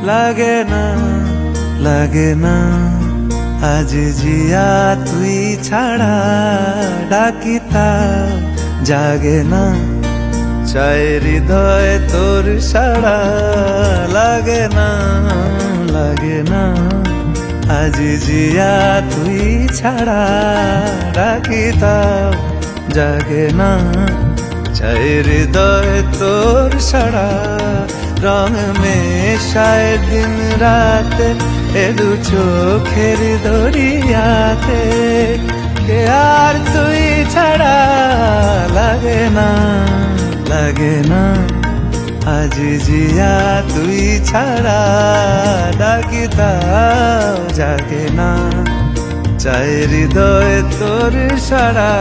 লাগে না লাগে না আজ জিয়া তুই ছাড়া ডাকিতা জাগে না চায় হৃদয় তোর সাড়া লাগে না লাগে না আজ জিয়া তুই ছাড়া ডাকিতা জাগে না চায় হৃদয় তোর সাড়া রং মেশায় দিন রাত এ দু চোখের দরিয়াতে কে আর তুই ছাড়া লাগে না লাগে না আজ জিয়া তুই ছাড়া ডাকিতাও জাগে না চায় হৃদয় তোর সাড়া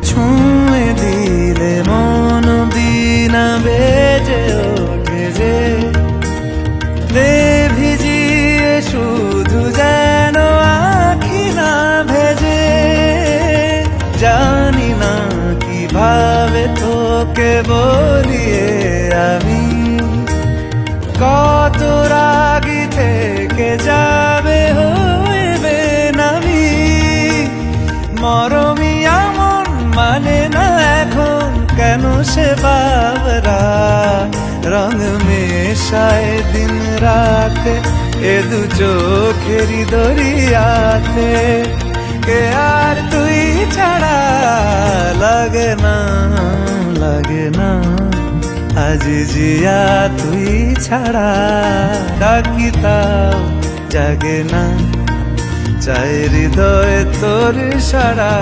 ছুঁয়ে দিলে মন দিনা বেজে ওঠে যে ভিজিয়ে শুধু যেন আখি না ভেজে জানি না কিভাবে তোকে বলিয়ে আমি কত রাগি থেকে যাবে হইবে নামি মরমি আমন মানে না এখন কেন সে বাবরা রং মেশায় দিন রাতে এ দু চোখেরি দরিয়াতে কে আর তুই ছাড়া লাগে না লাগে না আজ জিয়া তুই ছাড়া ডাকিতাও জাগে না চায় হৃদয় তোর সাড়া